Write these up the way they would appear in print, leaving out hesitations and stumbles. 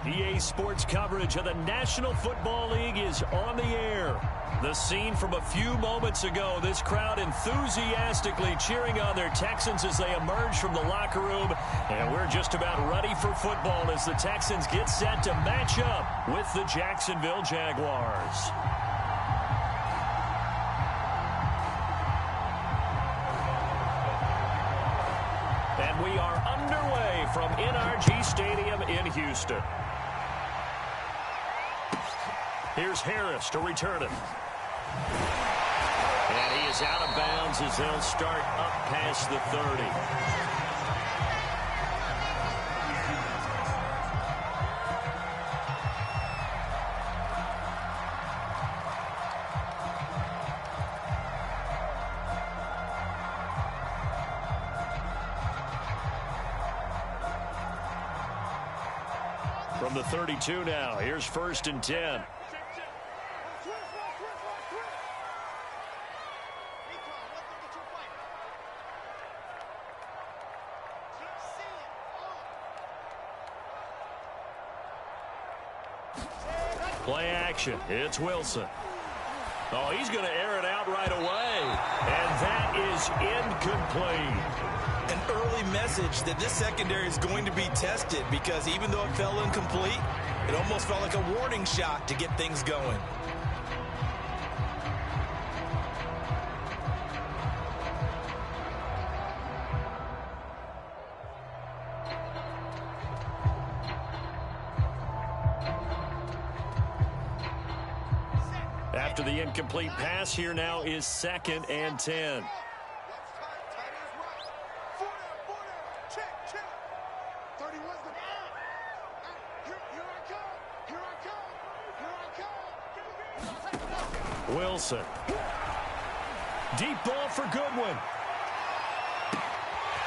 EA Sports coverage of the National Football League is on the air. The scene from a few moments ago, this crowd enthusiastically cheering on their Texans as they emerge from the locker room. And we're just about ready for football as the Texans get set to match up with the Jacksonville Jaguars. And we are underway from NRG Stadium in Houston. Here's Harris to return it. And he is out of bounds as they'll start up past the 30. From the 32 now, here's 1st and 10. Play action. It's Wilson. Oh, he's going to air it out right away. And that is incomplete. An early message that this secondary is going to be tested because even though it fell incomplete, it almost felt like a warning shot to get things going. After the incomplete pass, here now is 2nd and 10. Wilson. Deep ball for Goodwin.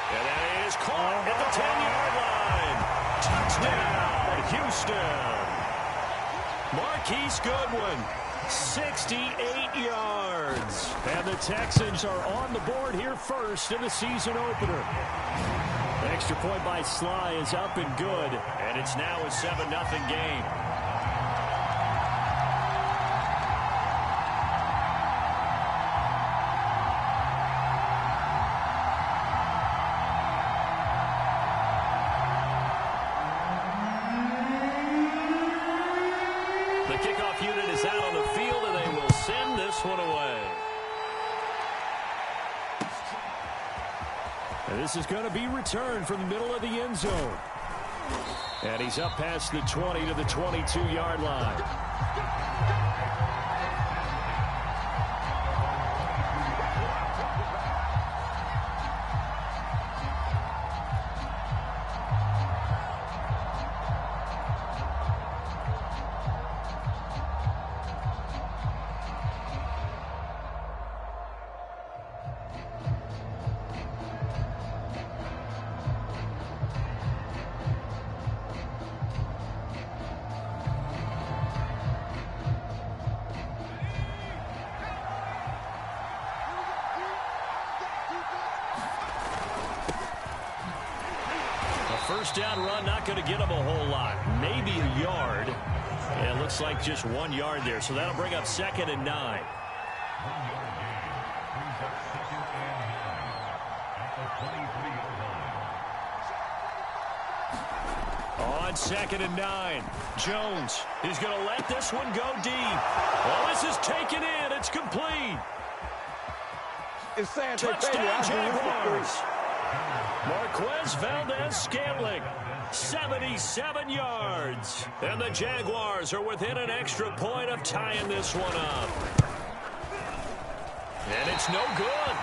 And that is caught at the 10-yard line. Touchdown, Houston. Marquise Goodwin, 68 yards. And the Texans are on the board here first in the season opener. Extra point by Sly is up and good. And it's now a 7-0 game. The kickoff unit is out on the field, and they will send this one away. And this is going to be returned from the middle of the end zone. And he's up past the 20 to the 22-yard line. First down run, not going to get him a whole lot. Maybe a yard. And it looks like just 1 yard there. So that'll bring up 2nd and 9. On 2nd and 9. Jones, he's going to let this one go deep. Well, this is taken in. It's complete. Touchdown, Jaguars. Marquez Valdez-Scantling, 77 yards. And the Jaguars are within an extra point of tying this one up. And it's no good.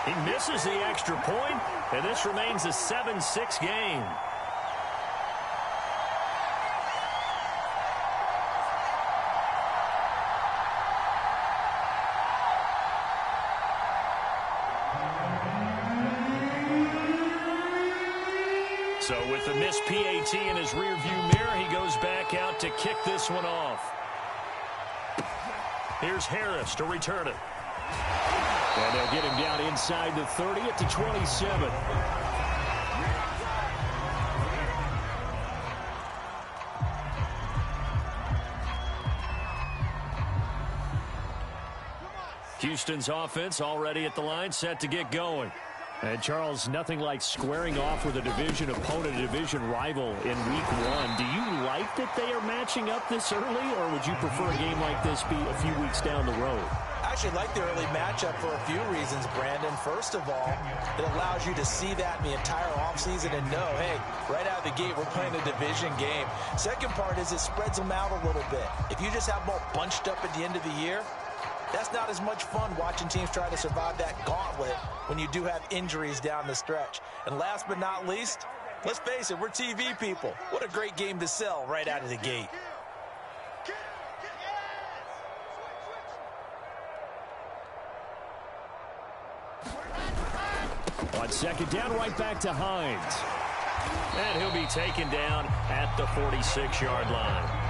He misses the extra point, and this remains a 7-6 game. So with the missed PAT in his rearview mirror, he goes back out to kick this one off. Here's Harris to return it. And they'll get him down inside the 30 at the 27. Houston's offense already at the line, set to get going. And, Charles, nothing like squaring off with a division opponent, a division rival in Week 1. Do you like that they are matching up this early, or would you prefer a game like this be a few weeks down the road? I actually like the early matchup for a few reasons, Brandon. First of all, it allows you to see that in the entire offseason and know, hey, right out of the gate, we're playing a division game. Second part is it spreads them out a little bit. If you just have them all bunched up at the end of the year, that's not as much fun watching teams try to survive that gauntlet when you do have injuries down the stretch. And last but not least, let's face it, we're TV people. What a great game to sell right out of the gate. On second down, right back to Hines. And he'll be taken down at the 46-yard line.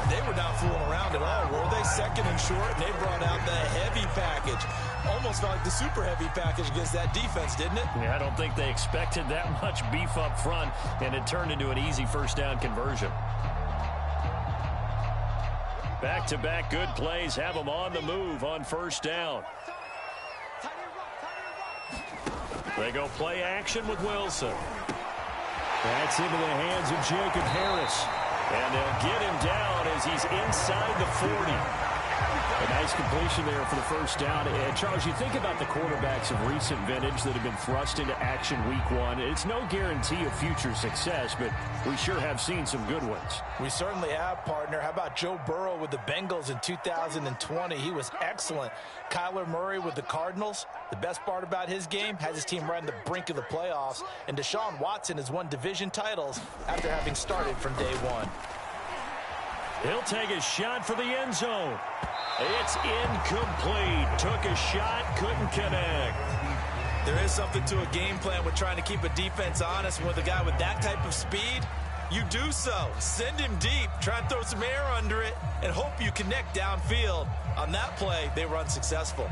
They were not fooling around at all, were they? Second and short, and they brought out the heavy package. Almost felt like the super heavy package against that defense, didn't it? Yeah, I don't think they expected that much beef up front, and it turned into an easy first down conversion. Back-to-back good plays have them on the move on first down. They go play action with Wilson. That's into the hands of Jacob Harris. And they'll get him down as he's inside the 40. A nice completion there for the first down. And Charles, you think about the quarterbacks of recent vintage that have been thrust into action Week 1. It's no guarantee of future success, but we sure have seen some good ones. We certainly have, partner. How about Joe Burrow with the Bengals in 2020? He was excellent. Kyler Murray with the Cardinals. The best part about his game, has his team right on the brink of the playoffs. And Deshaun Watson has won division titles after having started from day one. He'll take a shot for the end zone. It's incomplete. Took a shot, couldn't connect. There is something to a game plan with trying to keep a defense honest. And with a guy with that type of speed, you do so. Send him deep. Try and throw some air under it and hope you connect downfield. On that play, they were unsuccessful.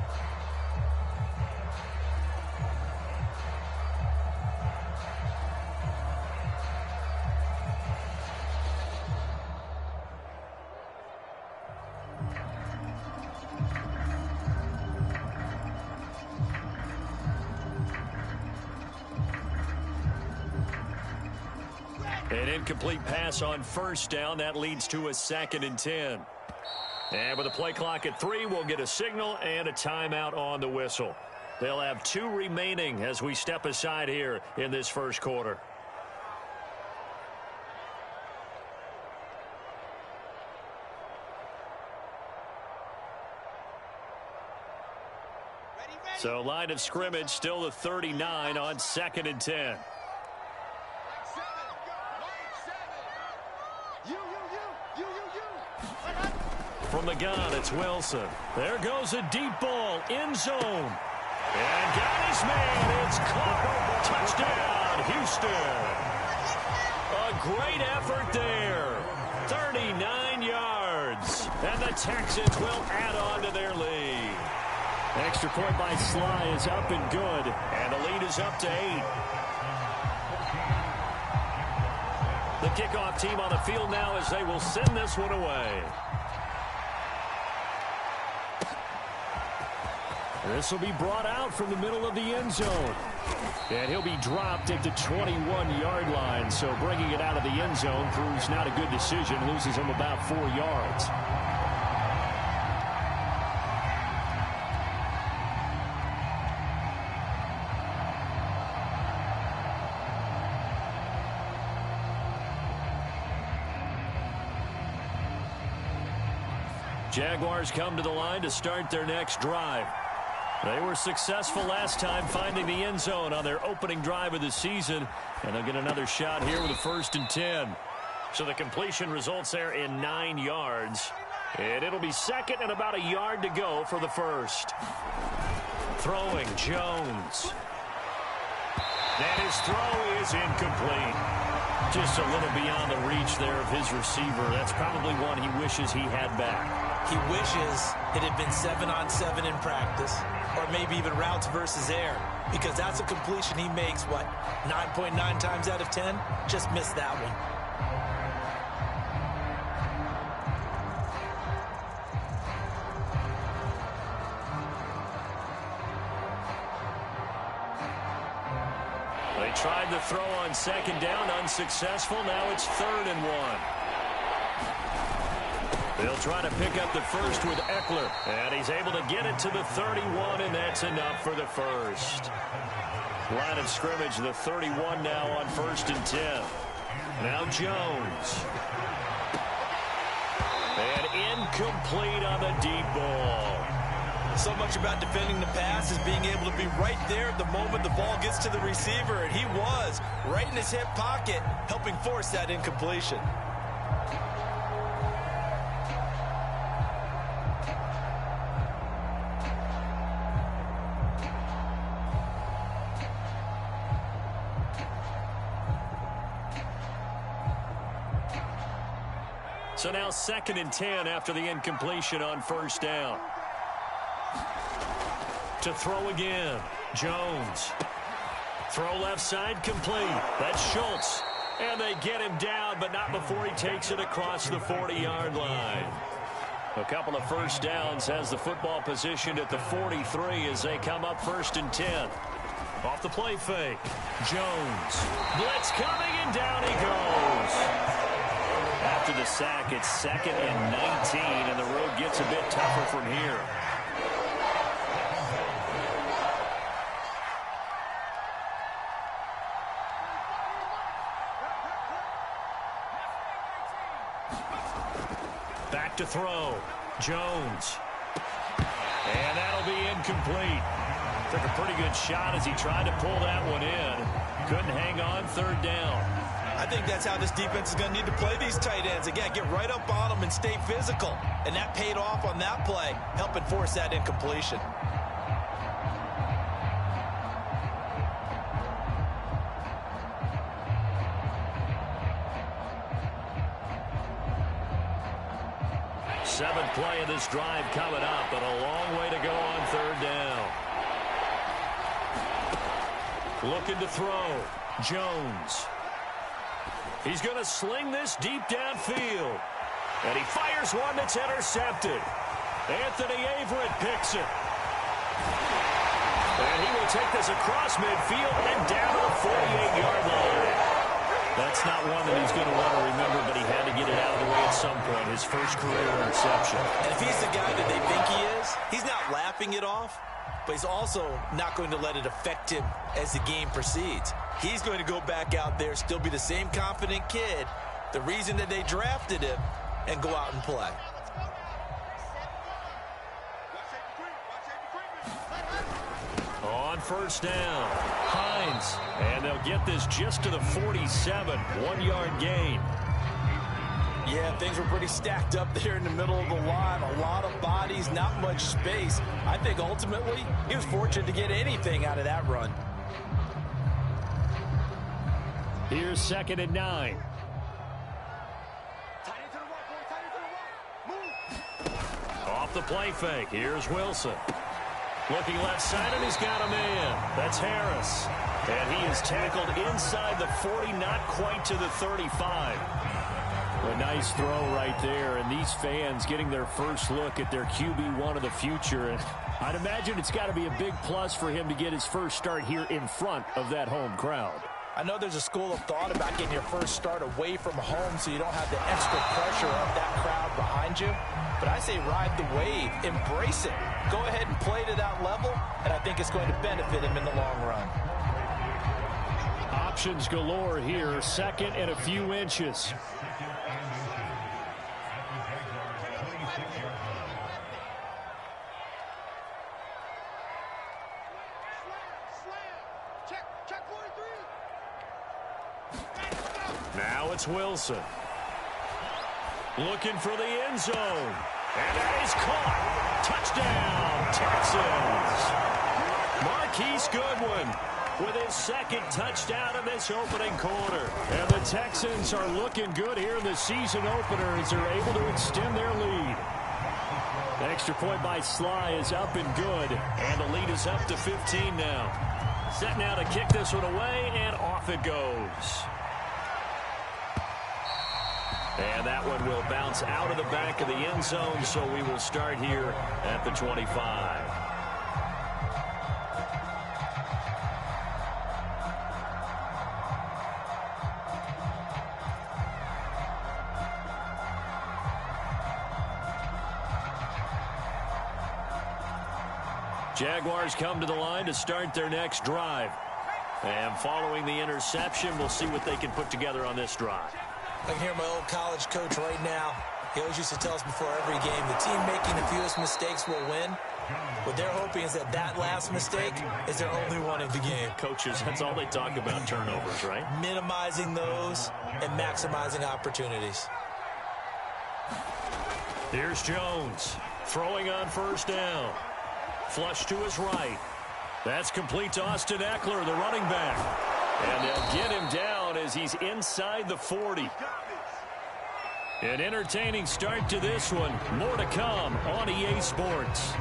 An incomplete pass on first down. That leads to a 2nd and 10. And with a play clock at 3, we'll get a signal and a timeout on the whistle. They'll have 2 remaining as we step aside here in this first quarter. So line of scrimmage still the 39 on 2nd and 10. From the gun, it's Wilson. There goes a deep ball, end zone. And got his man. It's caught. Touchdown, Houston. A great effort there. 39 yards. And the Texans will add on to their lead. Extra point by Sly is up and good. And the lead is up to 8. The kickoff team on the field now as they will send this one away. This will be brought out from the middle of the end zone. And he'll be dropped at the 21-yard line. So bringing it out of the end zone proves not a good decision. Loses him about 4 yards. Jaguars come to the line to start their next drive. They were successful last time finding the end zone on their opening drive of the season. And they'll get another shot here with a 1st and 10. So the completion results there in 9 yards. And it'll be 2nd and about a yard to go for the first. Throwing Jones. And his throw is incomplete. Just a little beyond the reach there of his receiver. That's probably one he wishes he had back. He wishes it had been 7-on-7 in practice, or maybe even routes versus air, because that's a completion he makes, 9.9 times out of 10? Just missed that one. tried the throw on second down, unsuccessful. Now it's 3rd and 1. They'll try to pick up the first with Eckler, and he's able to get it to the 31, and that's enough for the first. Line of scrimmage, the 31 now on 1st and 10. Now Jones. And incomplete on the deep ball. So much about defending the pass is being able to be right there at the moment the ball gets to the receiver, and he was right in his hip pocket, helping force that incompletion. So now 2nd and 10 after the incompletion on 1st down. To throw again, Jones. Throw left side, complete. That's Schultz. And they get him down, but not before he takes it across the 40-yard line. A couple of first downs, has the football positioned at the 43 as they come up 1st and 10. Off the play fake, Jones. Blitz coming, and down he goes. After the sack, it's 2nd and 19, and the road gets a bit tougher from here. Back to throw, Jones. And that'll be incomplete. Took a pretty good shot as he tried to pull that one in. Couldn't hang on, 3rd down. I think that's how this defense is going to need to play these tight ends. Again, get right up on them and stay physical. And that paid off on that play, helping force that incompletion. Seventh play of this drive coming up, but a long way to go on 3rd down. Looking to throw, Jones. He's going to sling this deep downfield. And he fires one that's intercepted. Anthony Averett picks it. And he will take this across midfield and down to the 48-yard line. That's not one that he's going to want to remember, but he had to get it out of the way at some point. His first career interception. And if he's the guy that they think he is, he's not laughing it off, but he's also not going to let it affect him as the game proceeds. He's going to go back out there, still be the same confident kid, the reason that they drafted him, and go out and play. On 1st down, Hines. And they'll get this just to the 47, 1-yard gain. Yeah, things were pretty stacked up there in the middle of the line. A lot of bodies, not much space. I think ultimately he was fortunate to get anything out of that run. Here's 2nd and 9. Off the play fake. Here's Wilson. Looking left side, and he's got a man. That's Harris. And he is tackled inside the 40, not quite to the 35. A nice throw right there, and these fans getting their first look at their QB1 of the future. And I'd imagine it's got to be a big plus for him to get his first start here in front of that home crowd. I know there's a school of thought about getting your first start away from home so you don't have the extra pressure of that crowd behind you. But I say ride the wave, embrace it. Go ahead and play to that level, and I think it's going to benefit him in the long run. Options galore here, 2nd and a few inches. Now it's Wilson. Looking for the end zone. And that is caught. Touchdown, Texans. Marquise Goodwin with his 2nd touchdown of this opening quarter. And the Texans are looking good here in the season opener as they're able to extend their lead. The extra point by Sly is up and good. And the lead is up to 15 now. Set now to kick this one away, and off it goes. And that one will bounce out of the back of the end zone, so we will start here at the 25. Jaguars come to the line to start their next drive. And following the interception, we'll see what they can put together on this drive. I can hear my old college coach right now. He always used to tell us before every game, the team making the fewest mistakes will win. What they're hoping is that that last mistake is their only one of the game. Coaches, that's all they talk about, turnovers, right? Minimizing those and maximizing opportunities. Here's Jones throwing on first down. Flush to his right. That's complete to Austin Eckler, the running back. And they'll get him down as he's inside the 40. An entertaining start to this one. More to come on EA Sports.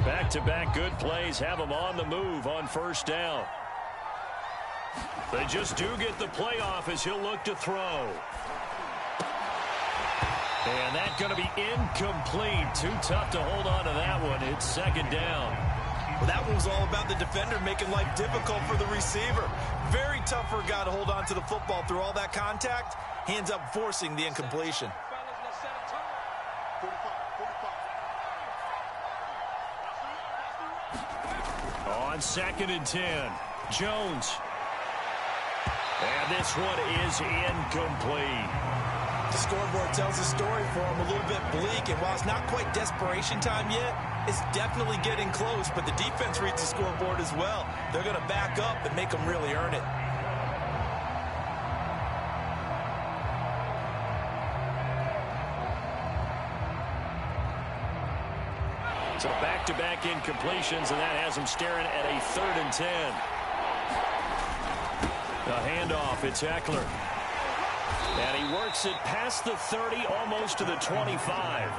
Back-to-back good plays have them on the move on first down. They just do get the playoff as he'll look to throw. And that's going to be incomplete. Too tough to hold on to that one. It's second down. Well, that one was all about the defender making life difficult for the receiver. Very tough for a guy to hold on to the football through all that contact. He ends up forcing the incompletion. On 2nd and 10, Jones. And this one is incomplete. The scoreboard tells a story for him, a little bit bleak, and while it's not quite desperation time yet, it's definitely getting close, but the defense reads the scoreboard as well. They're going to back up and make them really earn it. So back-to-back incompletions, and that has them staring at a 3rd and 10. The handoff, it's Eckler. And he works it past the 30, almost to the 25.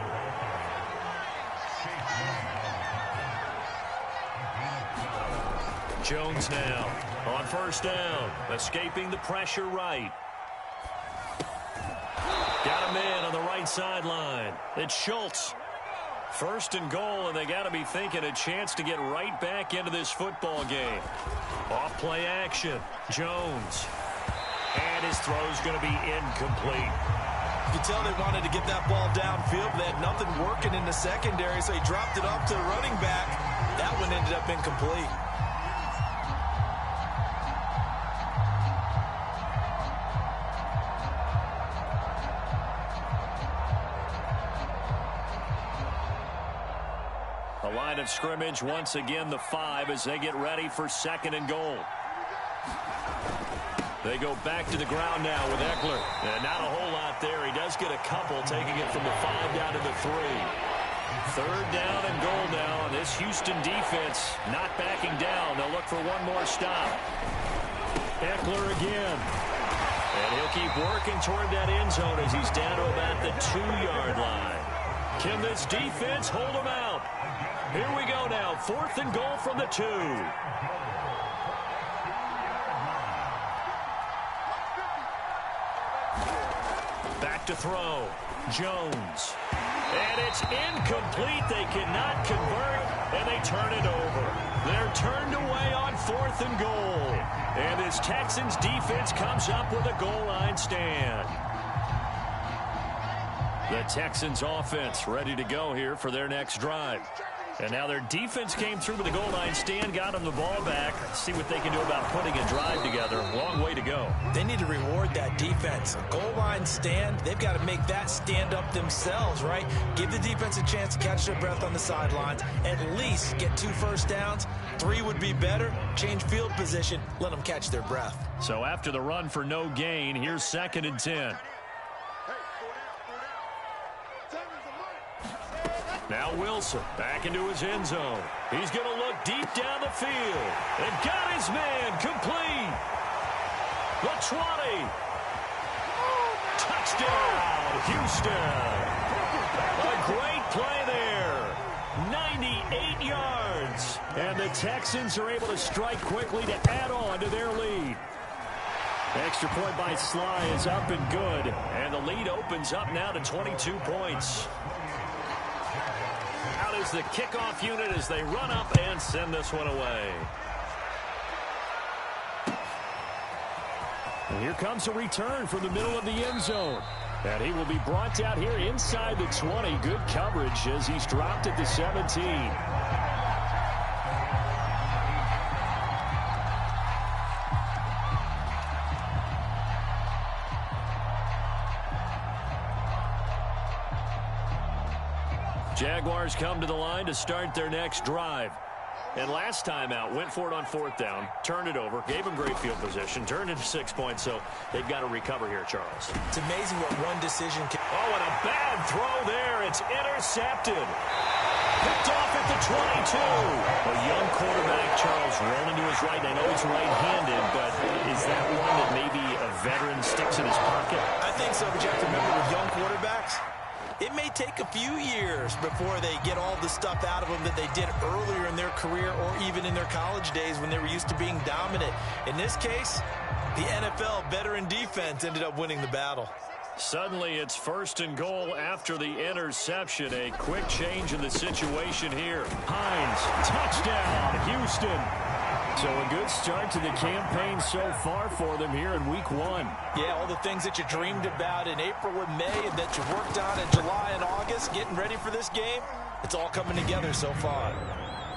Jones now on first down, escaping the pressure right. Got him in on the right sideline. It's Schultz. 1st and goal, and they got to be thinking a chance to get right back into this football game. Off play action. Jones. And his throw's going to be incomplete. You can tell they wanted to get that ball downfield. They had nothing working in the secondary, so he dropped it up to the running back. That one ended up incomplete. The line of scrimmage, once again, the 5 as they get ready for 2nd and goal. They go back to the ground now with Eckler. And not a whole lot there. He does get a couple, taking it from the 5 down to the 3. 3rd down and goal now. This Houston defense not backing down. They'll look for one more stop. Eckler again. And he'll keep working toward that end zone as he's down to about the 2-yard line. Can this defense hold him out? Here we go now. 4th and goal from the 2. Back to throw. Jones. And it's incomplete. They cannot convert, and they turn it over. They're turned away on 4th and goal. And this Texans defense comes up with a goal line stand. The Texans offense ready to go here for their next drive. And now their defense came through with a goal line stand, got them the ball back. See what they can do about putting a drive together. Long way to go. They need to reward that defense. A goal line stand, they've got to make that stand up themselves, right? Give the defense a chance to catch their breath on the sidelines. At least get 2 first downs. 3 would be better. Change field position. Let them catch their breath. So after the run for no gain, here's 2nd and 10. Now Wilson back into his end zone. He's going to look deep down the field. And got his man complete. The 20. Touchdown, Houston. A great play there. 98 yards. And the Texans are able to strike quickly to add on to their lead. Extra point by Sly is up and good. And the lead opens up now to 22 points. Out is the kickoff unit as they run up and send this one away. And here comes a return from the middle of the end zone. And he will be brought out here inside the 20. Good coverage as he's dropped at the 17. Jaguars come to the line to start their next drive. And last time out, went for it on 4th down, turned it over, gave them great field position, turned into 6 points, so they've got to recover here, Charles. It's amazing what one decision can... Oh, and a bad throw there. It's intercepted. Picked off at the 22. A young quarterback, Charles, rolling to his right. I know he's right-handed, but is that one that maybe a veteran sticks in his pocket? I think so, but you have to remember with young quarterbacks, it may take a few years before they get all the stuff out of them that they did earlier in their career or even in their college days when they were used to being dominant. In this case, the NFL veteran defense ended up winning the battle. Suddenly it's 1st and goal after the interception. A quick change in the situation here. Hines, touchdown, Houston. So a good start to the campaign so far for them here in week 1. Yeah, all the things that you dreamed about in April and May and that you worked on in July and August, getting ready for this game, it's all coming together so far.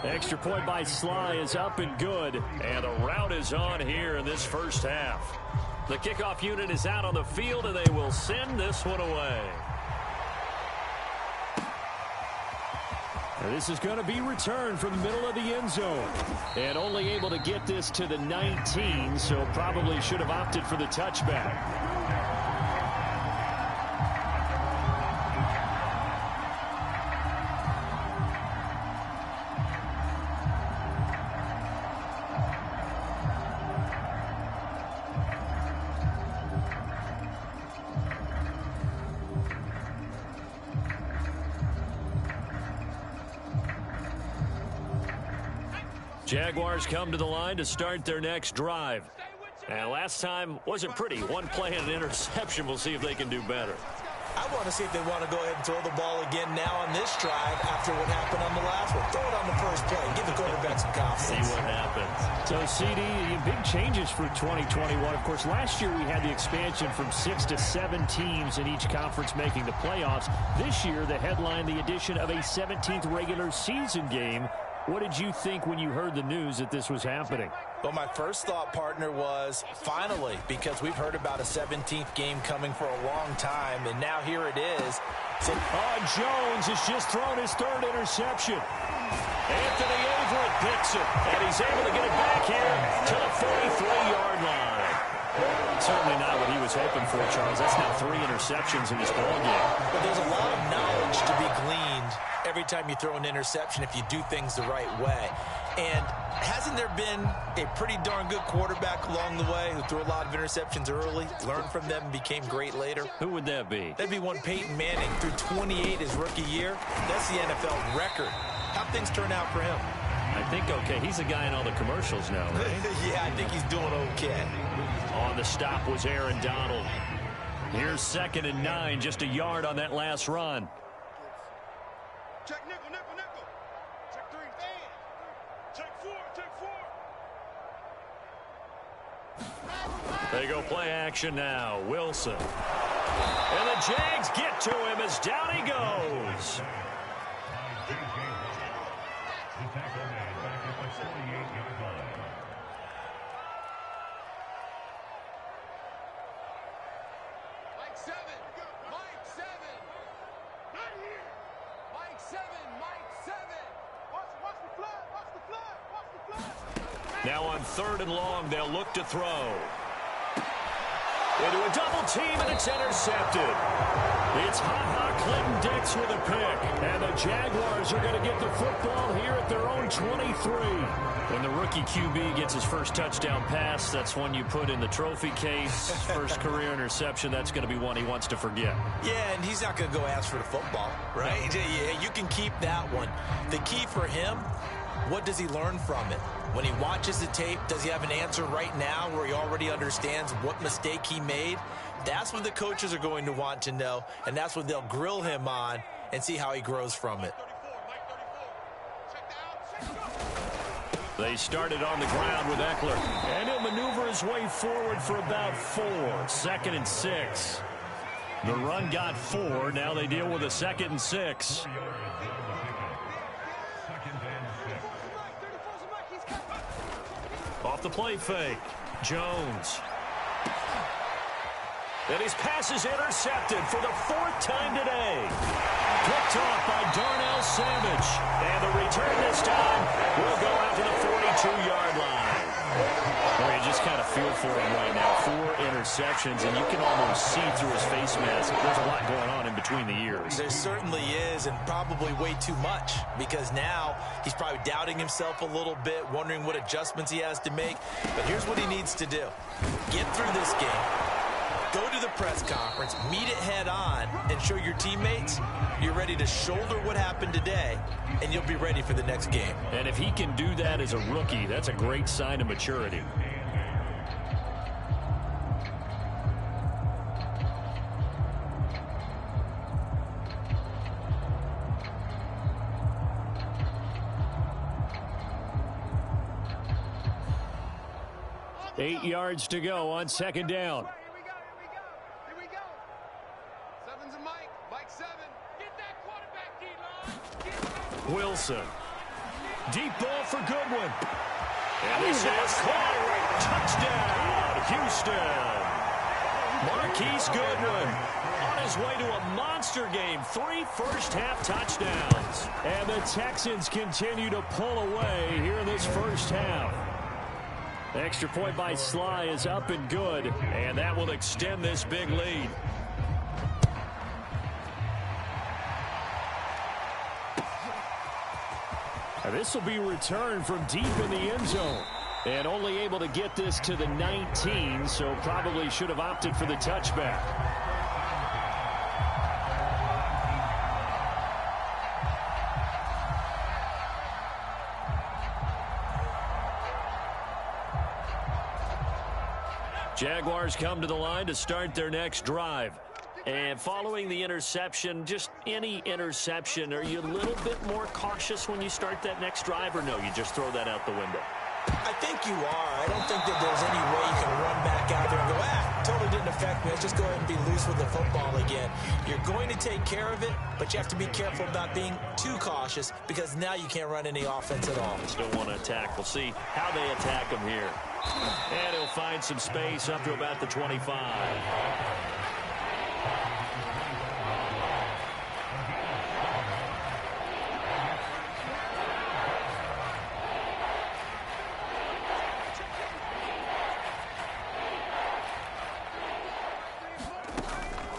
Extra point by Sly is up and good, and the route is on here in this first half. The kickoff unit is out on the field, and they will send this one away. And this is going to be returned from the middle of the end zone. And only able to get this to the 19, so probably should have opted for the touchback. Jaguars come to the line to start their next drive. And last time wasn't pretty. One play and an interception. We'll see if they can do better. I want to see if they want to go ahead and throw the ball again now on this drive after what happened on the last one. Throw it on the first play. Give the quarterback some confidence. See what happens. So, CD, big changes for 2021. Of course, last year we had the expansion from 6 to 7 teams in each conference making the playoffs. This year, the headline, the addition of a 17th regular season game. What did you think when you heard the news that this was happening? Well, my first thought, partner, was finally, because we've heard about a 17th game coming for a long time, and now here it is. So, Jones has just thrown his 3rd interception. Anthony Everett picks it, and he's able to get it back here to the 43-yard line. Certainly not what he was hoping for, Charles. That's now 3 interceptions in this ballgame. But there's a lot of knowledge to be gleaned every time you throw an interception if you do things the right way. And hasn't there been a pretty darn good quarterback along the way who threw a lot of interceptions early, learned from them, and became great later? Who would that be? That'd be one Peyton Manning, threw 28 his rookie year. That's the NFL record. How'd things turn out for him? I think okay. He's a guy in all the commercials now, right? Yeah, I think he's doing okay. On the stop was Aaron Donald. Here's 2nd and 9, just a yard on that last run. Check nickel, nickel, nickel. Check 3. Check 4, check 4. They go play action now. Wilson. And the Jags get to him as down he goes. Mike 7. Mike 7. Not here. Mike 7. Mike 7. Watch the flag. Watch the flag. Watch the flag. Now on 3rd and long, they'll look to throw. Into a double team, and it's intercepted. It's Ha-Ha Clinton-Dix with a pick. And the Jaguars are going to get the football here at their own 23. When the rookie QB gets his first touchdown pass, that's one you put in the trophy case. First career interception, that's going to be one he wants to forget. Yeah, and he's not going to go ask for the football, right? No. Yeah, you can keep that one. The key for him, what does he learn from it? When he watches the tape, does he have an answer right now where he already understands what mistake he made? That's what the coaches are going to want to know, and that's what they'll grill him on and see how he grows from it. They started on the ground with Eckler, and he'll maneuver his way forward for about 4. 2nd and 6. The run got 4. Now they deal with a 2nd and 6. Off the play fake. Jones. And his pass is intercepted for the 4th time today. Picked off by Darnell Savage. And the return this time will go out to the 42-yard line. Well, you just kind of feel for him right now. 4 interceptions, and you can almost see through his face mask. There's a lot going on in between the ears. There certainly is, and probably way too much, because now he's probably doubting himself a little bit, wondering what adjustments he has to make. But here's what he needs to do. Get through this game. Go to the press conference, meet it head on, and show your teammates you're ready to shoulder what happened today, and you'll be ready for the next game. And if he can do that as a rookie, that's a great sign of maturity. Eight yards to go on 2nd down. Wilson. Deep ball for Goodwin. And this is caught. Touchdown, Houston. Marquise Goodwin on his way to a monster game. 3 first-half touchdowns. And the Texans continue to pull away here in this first half. Extra point by Sly is up and good. And that will extend this big lead. This will be returned from deep in the end zone. And only able to get this to the 19, so probably should have opted for the touchback. Jaguars come to the line to start their next drive. And following the interception, just any interception, are you a little bit more cautious when you start that next drive, or no, you just throw that out the window? I think you are. I don't think that there's any way you can run back out there and go, totally didn't affect me. Let's just go ahead and be loose with the football again. You're going to take care of it, but you have to be careful about being too cautious, because now you can't run any offense at all. Still want to attack. We'll see how they attack him here. And he'll find some space up to about the 25.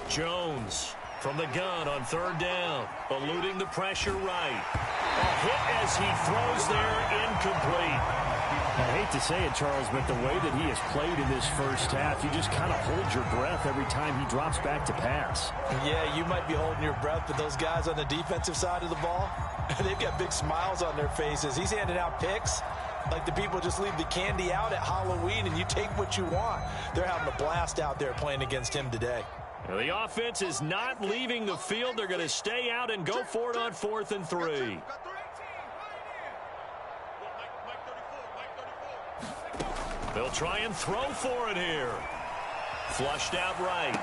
Jones from the gun on 3rd down, eluding the pressure right. A hit as he throws there, incomplete. I hate to say it, Charles, but the way that he has played in this first half, you just kind of hold your breath every time he drops back to pass. Yeah, you might be holding your breath, but those guys on the defensive side of the ball, they've got big smiles on their faces. He's handing out picks like the people just leave the candy out at Halloween and you take what you want. They're having a blast out there playing against him today. The offense is not leaving the field. They're going to stay out and go for it on 4th and 3. They'll try and throw for it here. Flushed out right.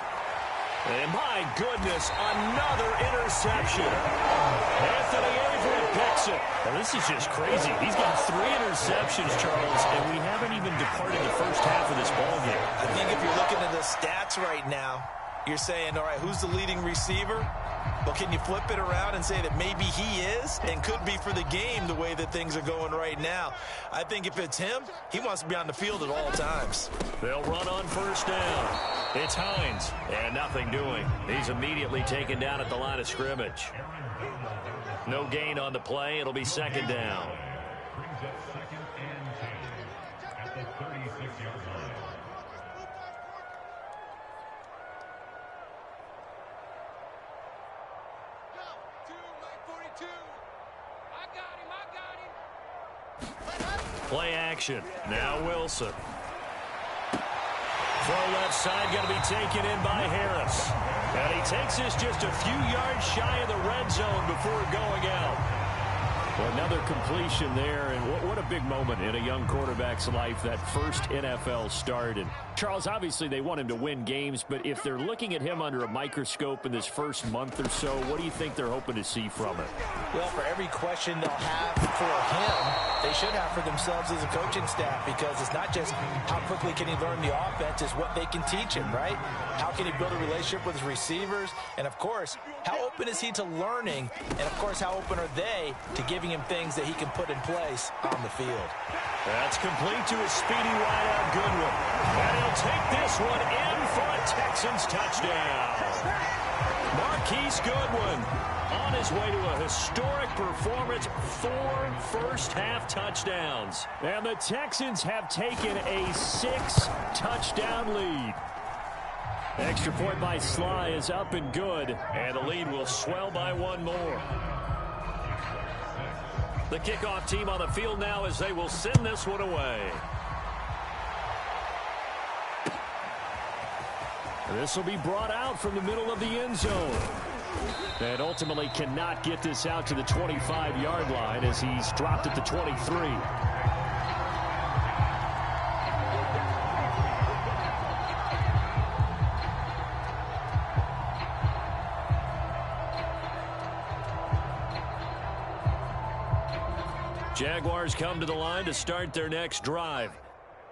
And my goodness, another interception. Anthony Avery picks it. Well, this is just crazy. He's got 3 interceptions, Charles, and we haven't even departed the first half of this ballgame. I think if you're looking at the stats right now, you're saying, all right, who's the leading receiver? Well, can you flip it around and say that maybe he is and could be for the game the way that things are going right now? I think if it's him, he wants to be on the field at all times. They'll run on 1st down. It's Hines, and nothing doing. He's immediately taken down at the line of scrimmage. No gain on the play. It'll be second down. Brings up second and 10 at the 36-yard line. Play action. Now Wilson. Throw left side, going to be taken in by Harris. And he takes this just a few yards shy of the red zone before going out. Well, another completion there, and what a big moment in a young quarterback's life, that first NFL start. And Charles, obviously they want him to win games, but if they're looking at him under a microscope in this first month or so, what do you think they're hoping to see from it? Well, for every question they'll have for him, they should have for themselves as a coaching staff, because it's not just how quickly can he learn the offense, it's what they can teach him, right? How can he build a relationship with his receivers? And, of course, how open is he to learning? And, of course, how open are they to giving him things that he can put in place on the field? That's complete to a speedy wideout Goodwin. And he'll take this one in for a Texans touchdown. Marquise Goodwin on his way to a historic performance, 4 first-half touchdowns. And the Texans have taken a 6-touchdown lead. Extra point by Sly is up and good. And the lead will swell by one more. The kickoff team on the field now as they will send this one away. This will be brought out from the middle of the end zone. And ultimately cannot get this out to the 25-yard line as he's dropped at the 23. Jaguars come to the line to start their next drive.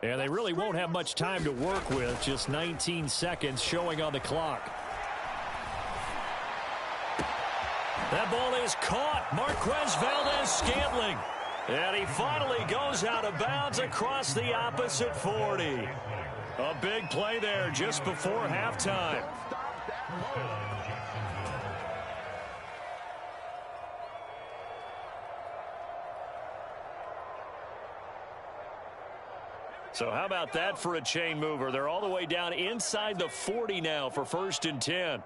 And they really won't have much time to work with, just 19 seconds showing on the clock. That ball is caught. Marquez Valdez-Scantling. And he finally goes out of bounds across the opposite 40. A big play there just before halftime. So how about that for a chain mover? They're all the way down inside the 40 now for 1st and 10.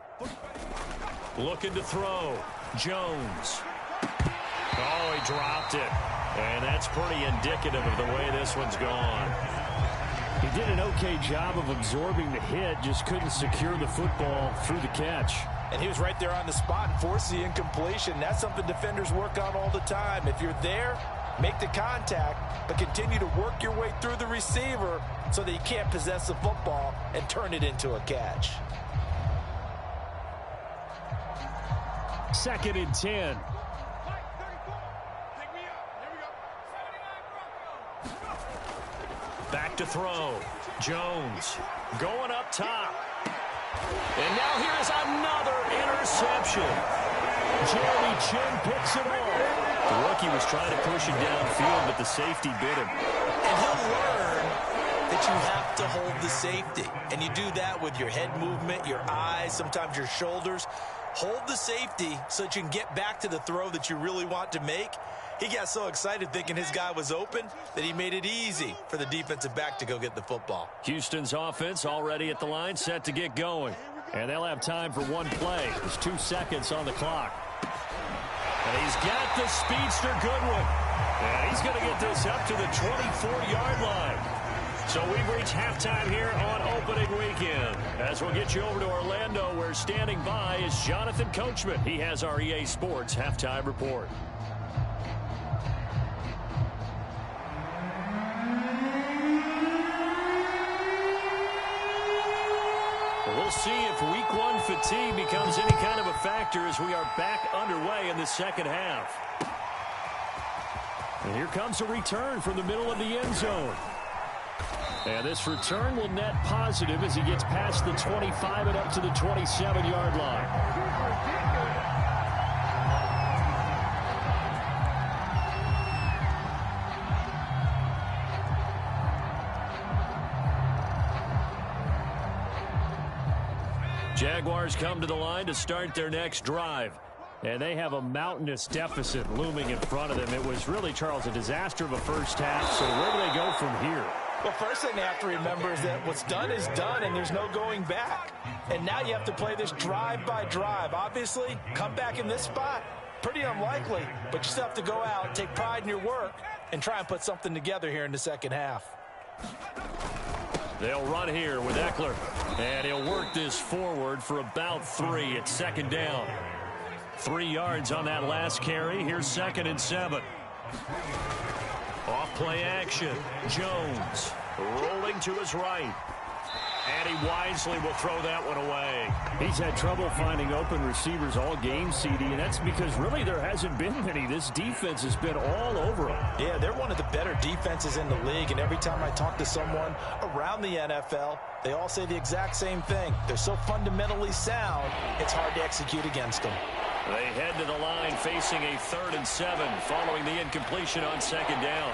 Looking to throw. Jones. Oh, he dropped it. And that's pretty indicative of the way this one's gone. He did an okay job of absorbing the hit, just couldn't secure the football through the catch. And he was right there on the spot and forced the incompletion. That's something defenders work on all the time. If you're there, make the contact, but continue to work your way through the receiver so that you can't possess the football and turn it into a catch. 2nd and 10. Back to throw. Jones going up top. And now here's another interception. Jeremy Chin picks it off. The rookie was trying to push him downfield, but the safety bit him. And he'll learn that you have to hold the safety. And you do that with your head movement, your eyes, sometimes your shoulders. Hold the safety so that you can get back to the throw that you really want to make. He got so excited thinking his guy was open that he made it easy for the defensive back to go get the football. Houston's offense already at the line, set to get going. And they'll have time for one play. There's 2 seconds on the clock. And he's got the speedster Goodwin. And he's going to get this up to the 24-yard line. So we've reached halftime here on opening weekend. As we'll get you over to Orlando, where standing by is Jonathan Coachman. He has our EA Sports halftime report. We'll see if week 1 fatigue becomes any kind of a factor as we are back underway in the second half. And here comes a return from the middle of the end zone. And this return will net positive as he gets past the 25 and up to the 27-yard line. Jaguars come to the line to start their next drive. And they have a mountainous deficit looming in front of them. It was really, Charles, a disaster of a first half. So where do they go from here? Well, first thing they have to remember is that what's done is done, and there's no going back. And now you have to play this drive by drive. Obviously, come back in this spot, pretty unlikely, but you still have to go out, take pride in your work, and try and put something together here in the second half. They'll run here with Eckler, and he'll work this forward for about 3. It's second down. 3 yards on that last carry. Here's 2nd and 7. Off play action. Jones rolling to his right. And he wisely will throw that one away. He's had trouble finding open receivers all game, CD, and that's because really there hasn't been many. This defense has been all over him. Yeah, they're one of the better defenses in the league, and every time I talk to someone around the NFL, they all say the exact same thing. They're so fundamentally sound, it's hard to execute against them. They head to the line facing a 3rd and 7 following the incompletion on 2nd down.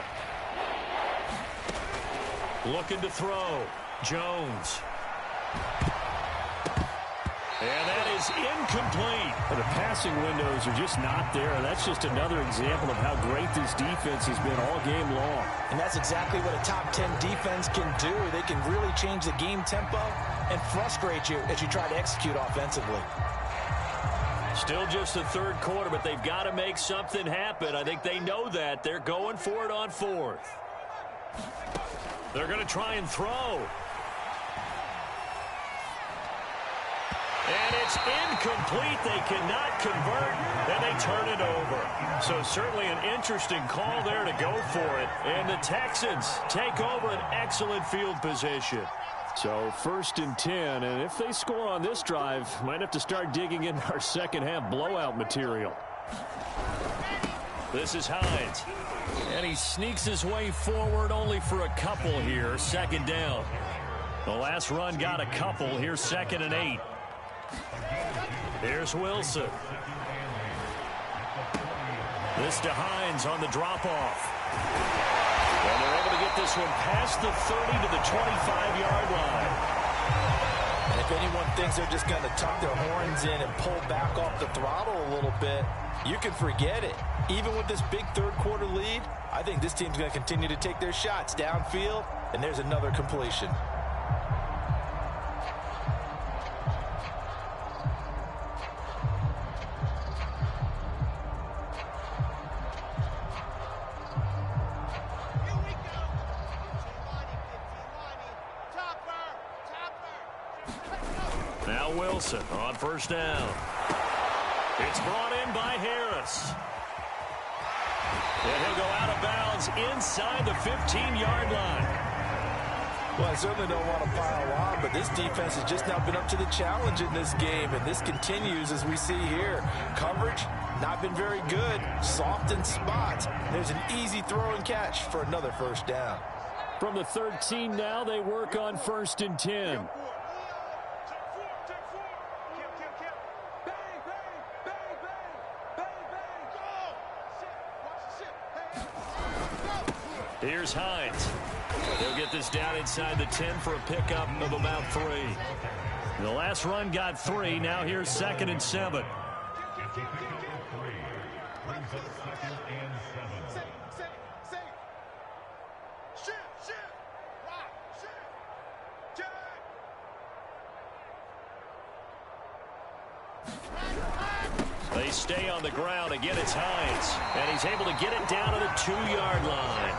Looking to throw. Jones. And that is incomplete. The passing windows are just not there. That's just another example of how great this defense has been all game long. And that's exactly what a top 10 defense can do. They can really change the game tempo and frustrate you as you try to execute offensively. Still just the 3rd quarter, but they've got to make something happen. I think they know that. They're going for it on 4th. They're going to try and throw. And it's incomplete. They cannot convert, and they turn it over. So certainly an interesting call there to go for it. And the Texans take over an excellent field position. So 1st and 10, and if they score on this drive, might have to start digging in our second half blowout material. This is Hines. And he sneaks his way forward only for a couple here. 2nd down. The last run got a couple. Here's 2nd and 8. Here's Wilson. This to Hines on the drop-off. And they're able to get this one past the 30 to the 25-yard line. And if anyone thinks they're just going to tuck their horns in and pull back off the throttle a little bit, you can forget it. Even with this big 3rd quarter lead, I think this team's going to continue to take their shots downfield, and there's another completion. Now Wilson on 1st down. It's brought in by Harris. And he'll go out of bounds inside the 15-yard line. Well, I certainly don't want to pile on, but this defense has just not been up to the challenge in this game, and this continues as we see here. Coverage, not been very good. Soft in spots. There's an easy throw and catch for another 1st down. From the 13 now, they work on 1st and 10. Here's Hines. They'll get this down inside the 10 for a pickup of about 3. The last run got 3. Now here's 2nd and 7. They stay on the ground. Again, it's Hines. And he's able to get it down to the 2-yard line.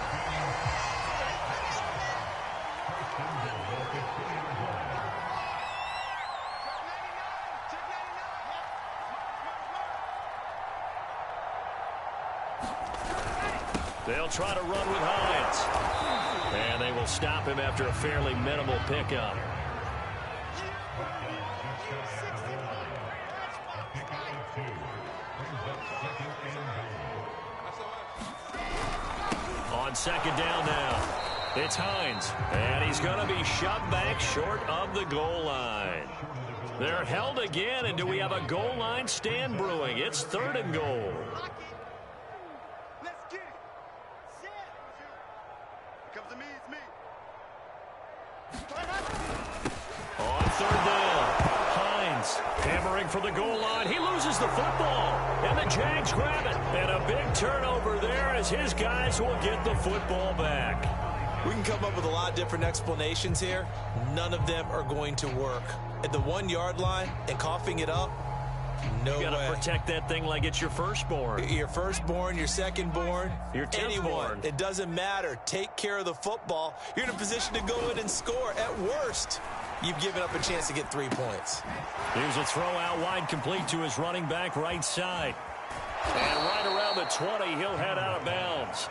They'll try to run with Hines. And they will stop him after a fairly minimal pickup. On 2nd down now, it's Hines. And he's going to be shoved back short of the goal line. They're held again, and do we have a goal line stand brewing? It's 3rd and goal. Let's get it. Here comes the me, it's me. On 3rd down, Hines Jones hammering for the goal line. He loses the football, and the Jags grab it. And a big turnover there as his guys will get the football back. We can come up with a lot of different explanations here. None of them are going to work. At the 1 yard line and coughing it up, no way. You got to protect that thing like it's your firstborn. Your firstborn, your secondborn, your anyone. It doesn't matter. Take care of the football. You're in a position to go in and score. At worst, you've given up a chance to get 3 points. Here's a throw out wide, complete to his running back right side. And right around the 20, he'll head out of bounds.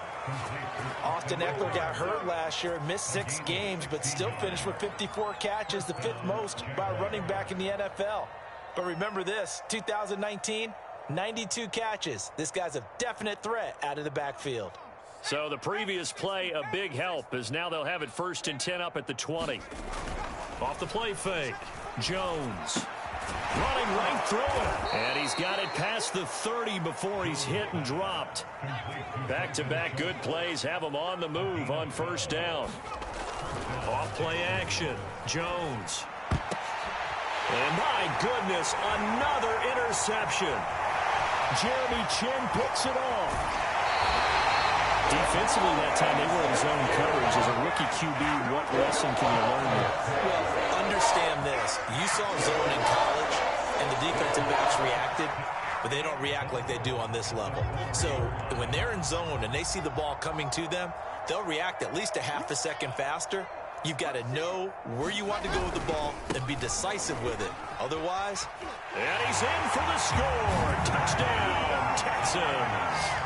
Austin Eckler got hurt last year, missed 6 games, but still finished with 54 catches, the 5th most by a running back in the NFL. But remember this, 2019, 92 catches. This guy's a definite threat out of the backfield. So the previous play, a big help, as now they'll have it 1st and 10 up at the 20. Off the play fake, Jones. Running right through it. And he's got it past the 30 before he's hit and dropped. Back-to-back good plays have him on the move on 1st down. Off play action, Jones. And my goodness, another interception. Jeremy Chin picks it off. Defensively that time, they were in zone coverage. As a rookie QB, what lesson can you learn there? Well, understand this. You saw zone in college, and the defensive backs reacted, but they don't react like they do on this level. So when they're in zone and they see the ball coming to them, they'll react at least a half a second faster. You've got to know where you want to go with the ball and be decisive with it. Otherwise... And he's in for the score. Touchdown, Texans.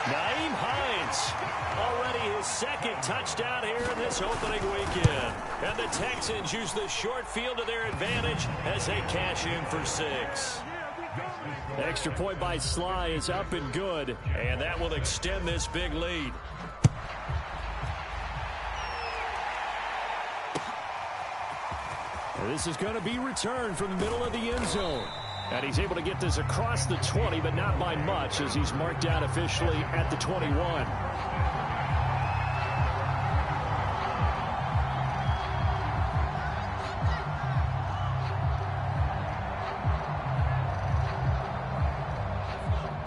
Nyheim Hines, already his 2nd touchdown here in this opening weekend. And the Texans use the short field to their advantage as they cash in for 6. The extra point by Sly is up and good. And that will extend this big lead. This is going to be returned from the middle of the end zone. And he's able to get this across the 20, but not by much, as he's marked out officially at the 21.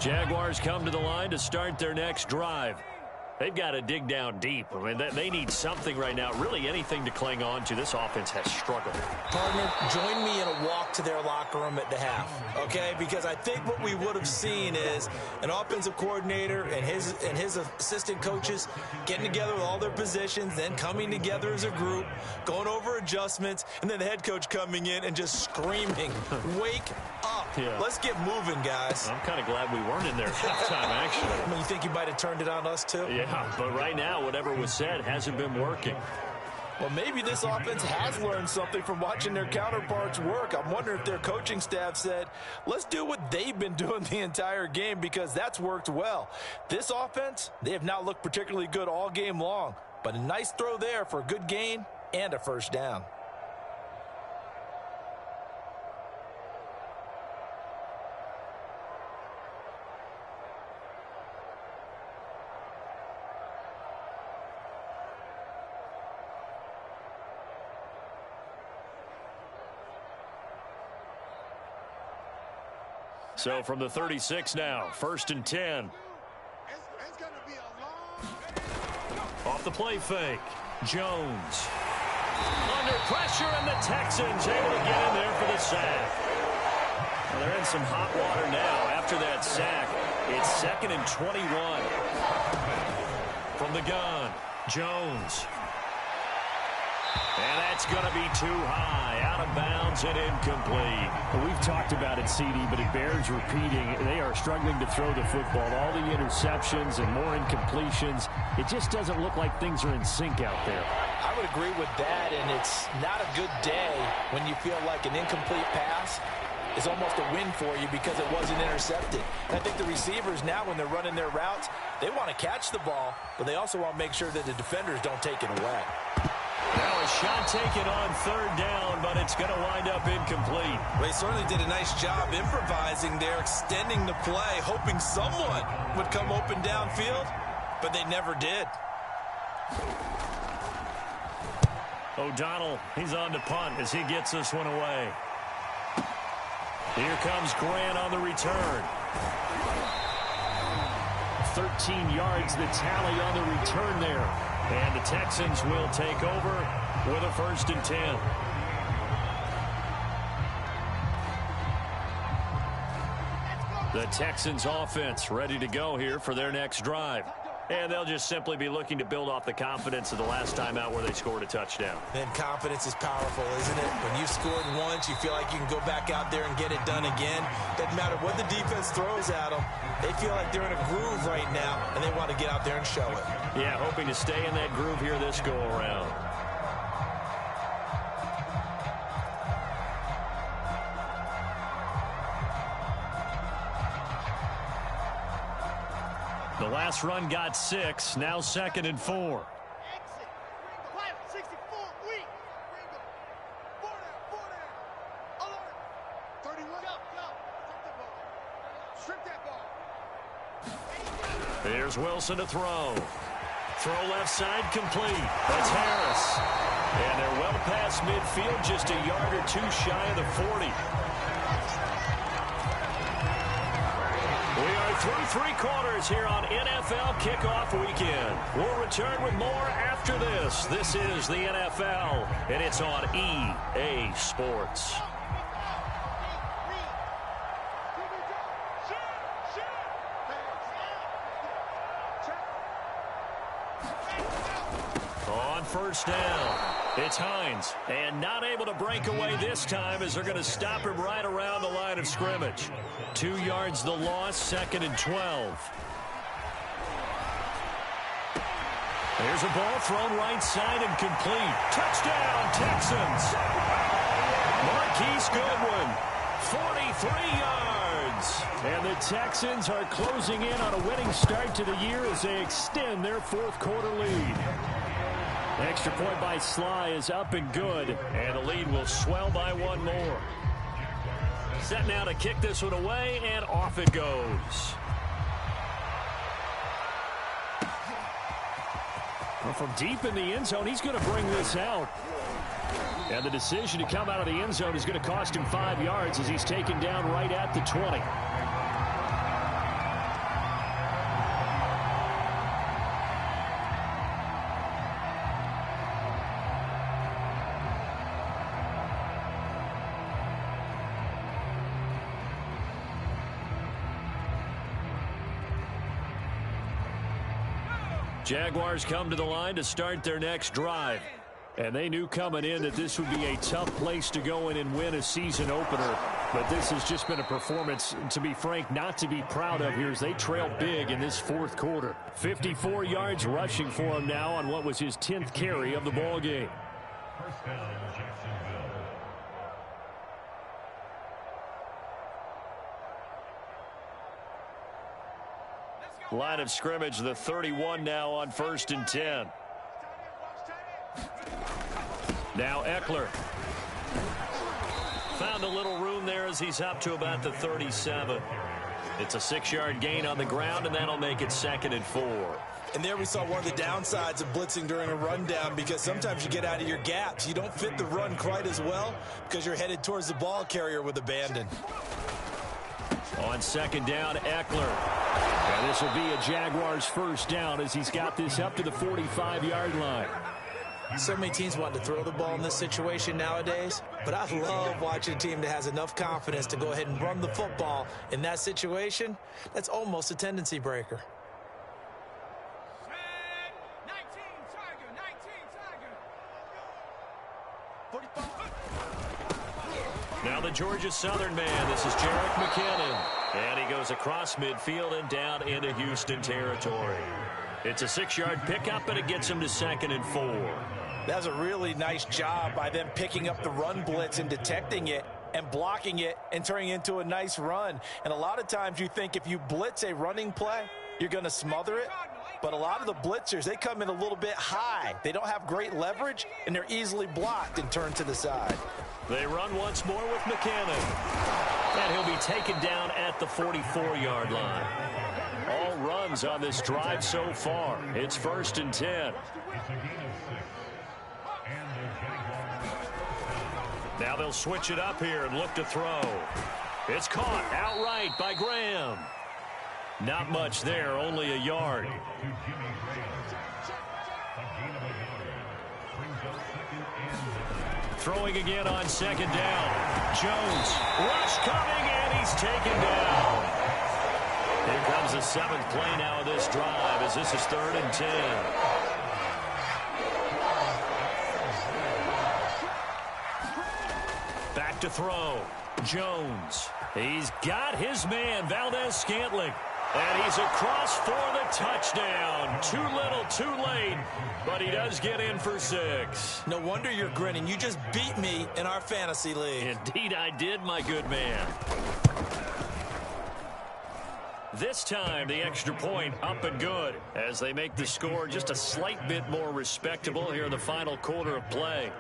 Jaguars come to the line to start their next drive. They've got to dig down deep. I mean, they need something right now, really anything to cling on to. This offense has struggled. Partner, join me in a walk to their locker room at the half, okay? Because I think what we would have seen is an offensive coordinator and his assistant coaches getting together with all their positions, then coming together as a group, going over adjustments, and then the head coach coming in and just screaming, wake up. Yeah. Let's get moving, guys. I'm kind of glad we weren't in there at halftime, actually. I mean, you think you might have turned it on us, too? Yeah, but right now, whatever was said hasn't been working. Well, maybe this offense has learned something from watching their counterparts work. I'm wondering if their coaching staff said, let's do what they've been doing the entire game, because that's worked well. This offense, they have not looked particularly good all game long, but a nice throw there for a good gain and a 1st down. So from the 36 now, 1st and 10. Off the play fake, Jones. Under pressure, and the Texans able to get in there for the sack. Well, they're in some hot water now after that sack. It's 2nd and 21. From the gun, Jones. And that's going to be too high, out of bounds and incomplete. Well, we've talked about it, CD, but it bears repeating. They are struggling to throw the football. All the interceptions and more incompletions. It just doesn't look like things are in sync out there. I would agree with that, and it's not a good day when you feel like an incomplete pass is almost a win for you because it wasn't intercepted. And I think the receivers now, when they're running their routes, they want to catch the ball, but they also want to make sure that the defenders don't take it away. Now a shot taken on 3rd down, but it's going to wind up incomplete. Well, he certainly did a nice job improvising there, extending the play, hoping someone would come open downfield, but they never did. O'Donnell, he's on to punt as he gets this one away. Here comes Grant on the return. 13 yards, the tally on the return there. And the Texans will take over with a 1st and 10. The Texans offense ready to go here for their next drive. And they'll just simply be looking to build off the confidence of the last time out where they scored a touchdown. Then confidence is powerful, isn't it? When you've scored once, you feel like you can go back out there and get it done again. Doesn't matter what the defense throws at them. They feel like they're in a groove right now, and they want to get out there and show it. Yeah, hoping to stay in that groove here this go-around. The last run got 6, now 2nd and 4. Exit. 64, weak. 4 down. Alert. 31. Go. Strip that ball. Here's Wilson to throw. Throw left side complete. That's Harris. And they're well past midfield, just a yard or two shy of the 40. We are through 3 quarters here on NFL Kickoff Weekend. We'll return with more after this. This is the NFL, and it's on EA Sports. On 1st down, it's Hines, and not able to break away this time as they're going to stop him right around the line of scrimmage. 2 yards the loss, 2nd and 12. There's a ball thrown right side and complete. Touchdown, Texans. Marquise Goodwin, 43 yards. And the Texans are closing in on a winning start to the year as they extend their 4th quarter lead. Extra point by Sly is up and good. And the lead will swell by 1 more. Set now to kick this one away, and off it goes. Well, from deep in the end zone, he's going to bring this out. And the decision to come out of the end zone is going to cost him 5 yards as he's taken down right at the 20. Jaguars come to the line to start their next drive. And they knew coming in that this would be a tough place to go in and win a season opener. But this has just been a performance, to be frank, not to be proud of here as they trail big in this 4th quarter. 54 yards rushing for him now on what was his 10th carry of the ball game. 1st down, Jacksonville. Line of scrimmage, the 31 now on 1st and 10. Now Eckler. Found a little room there as he's up to about the 37. It's a 6-yard gain on the ground, and that'll make it 2nd and 4. And there we saw one of the downsides of blitzing during a rundown, because sometimes you get out of your gaps. You don't fit the run quite as well because you're headed towards the ball carrier with abandon. On 2nd down, Eckler. And this will be a Jaguars 1st down as he's got this up to the 45-yard line. So many teams want to throw the ball in this situation nowadays, but I love watching a team that has enough confidence to go ahead and run the football in that situation. That's almost a tendency breaker. Now the Georgia Southern man. This is Jerick McKinnon. And he goes across midfield and down into Houston territory. It's a 6-yard pickup, and it gets him to 2nd and 4. That's a really nice job by them picking up the run blitz and detecting it and blocking it and turning it into a nice run. And a lot of times you think if you blitz a running play, you're going to smother it. But a lot of the blitzers, they come in a little bit high. They don't have great leverage, and they're easily blocked and turned to the side. They run once more with McKinnon. And he'll be taken down at the 44-yard line. All runs on this drive so far. It's 1st and 10. Now they'll switch it up here and look to throw. It's caught outright by Graham. Not much there, only a yard. Throwing again on second down. Jones, rush coming, and he's taken down. Here comes the seventh play now of this drive as this is 3rd and 10. Back to throw. Jones. He's got his man, Valdez-Scantling. And he's across for the touchdown. Too little, too late. But he does get in for 6. No wonder you're grinning. You just beat me in our fantasy league. Indeed I did, my good man. This time, the extra point up and good as they make the score just a slight bit more respectable here in the final quarter of play.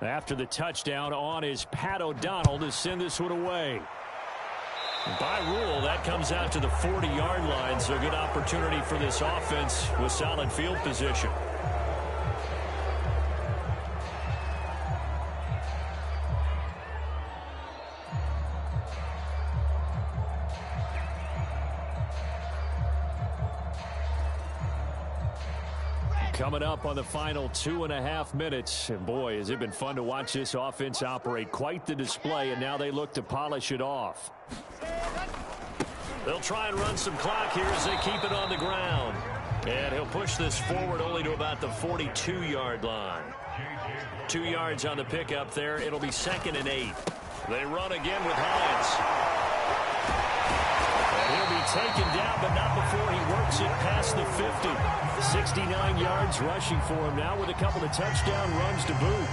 After the touchdown on is Pat O'Donnell to send this one away. By rule, that comes out to the 40-yard line, so a good opportunity for this offense with solid field position. Coming up on the final 2.5 minutes. And boy, has it been fun to watch this offense operate. Quite the display, and now they look to polish it off. They'll try and run some clock here as they keep it on the ground. And he'll push this forward only to about the 42-yard line. 2 yards on the pickup there. It'll be 2nd and 8. They run again with Hines. He'll be taken down, but not before he works it past the 50. 69 yards rushing for him now with a couple of touchdown runs to boot.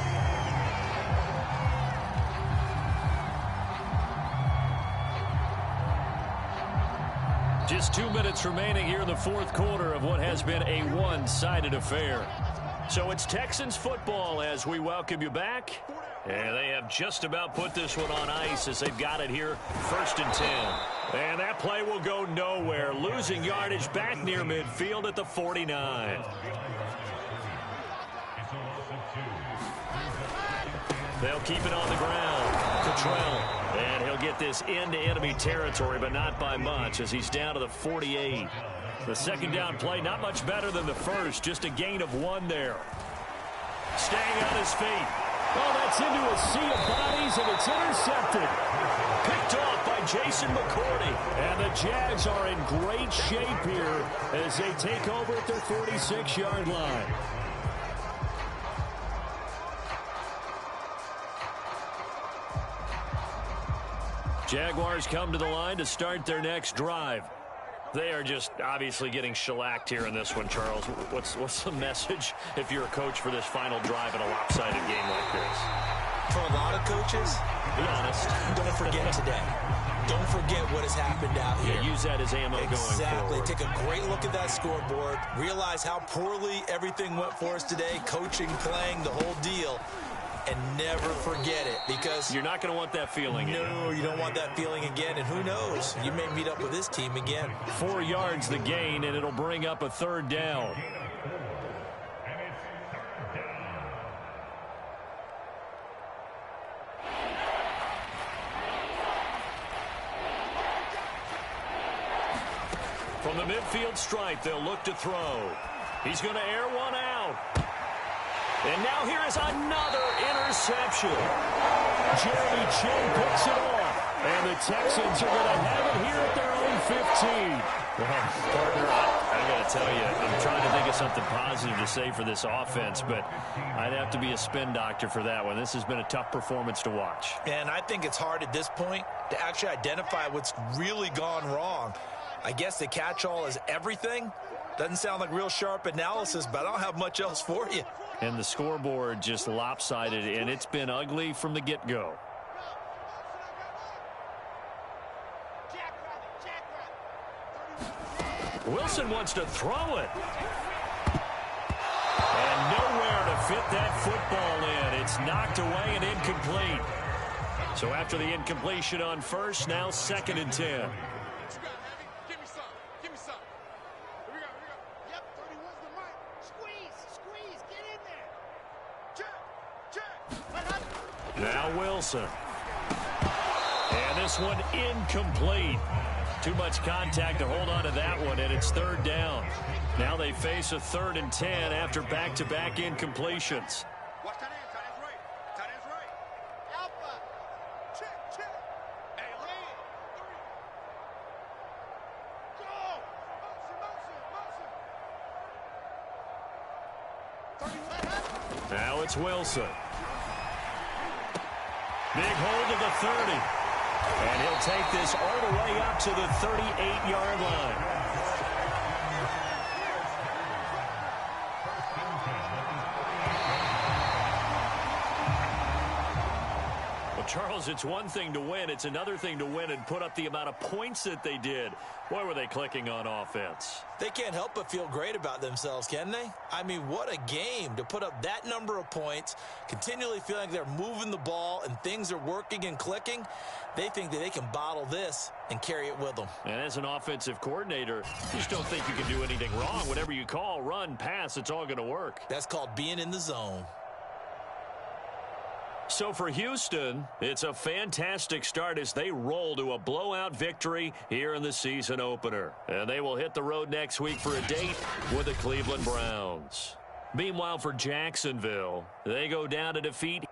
Just 2 minutes remaining here in the 4th quarter of what has been a one-sided affair. So it's Texans football as we welcome you back. And they have just about put this one on ice as they've got it here, 1st and 10. And that play will go nowhere. Losing yardage back near midfield at the 49. They'll keep it on the ground. Cottrell. And he'll get this into enemy territory, but not by much as he's down to the 48. The 2nd down play, not much better than the first. Just a gain of 1 there. Staying on his feet. Oh, that's into a sea of bodies, and it's intercepted. Picked off by Jason McCourty. And the Jags are in great shape here as they take over at their 46-yard line. Jaguars come to the line to start their next drive. They are just obviously getting shellacked here in this one, Charles. What's the message if you're a coach for this final drive in a lopsided game like this? For a lot of coaches, be honest. Don't forget today. Don't forget what has happened out here. Yeah, use that as ammo going forward. Exactly. Take a great look at that scoreboard. Realize how poorly everything went for us today. Coaching, playing, the whole deal. And never forget it, because you're not going to want that feeling again. No, you don't want that feeling again, and who knows? You may meet up with this team again. 4 yards the gain, and it'll bring up a 3rd down. From the midfield stripe, they'll look to throw. He's going to air one out. And now here is another interception. Jerry Chin picks it off. And the Texans are going to have it here at their own 15. Well, partner, I got to tell you, I'm trying to think of something positive to say for this offense, but I'd have to be a spin doctor for that one. This has been a tough performance to watch. And I think it's hard at this point to actually identify what's really gone wrong. I guess the catch-all is everything. Doesn't sound like real sharp analysis, but I don't have much else for you. And the scoreboard just lopsided, and it's been ugly from the get-go. Wilson wants to throw it. And nowhere to fit that football in. It's knocked away and incomplete. So after the incompletion on first, now 2nd and 10. What you got, Heavy? Give me some. Give me some. Here we go. Yep, 31's the mic. Squeeze. Get in there. Check. What happened? Now Wilson. And this one incomplete. Too much contact to hold on to that one, and it's 3rd down. Now they face a 3rd and 10 after back-to-back incompletions. Watch tight end. Tight end's right. Tight end's right. Alpha. Check. Hey, land. 3. Go. Motion. 30. Now it's Wilson. Big hold of the 30. And he'll take this all the way up to the 38-yard line. Well, Charles, it's one thing to win. It's another thing to win and put up the amount of points that they did. Boy, were they clicking on offense. They can't help but feel great about themselves, can they? I mean, what a game to put up that number of points, continually feeling like they're moving the ball and things are working and clicking. They think that they can bottle this and carry it with them. And as an offensive coordinator, you just don't think you can do anything wrong. Whatever you call, run, pass, it's all going to work. That's called being in the zone. So for Houston, it's a fantastic start as they roll to a blowout victory here in the season opener. And they will hit the road next week for a date with the Cleveland Browns. Meanwhile, for Jacksonville, they go down to defeat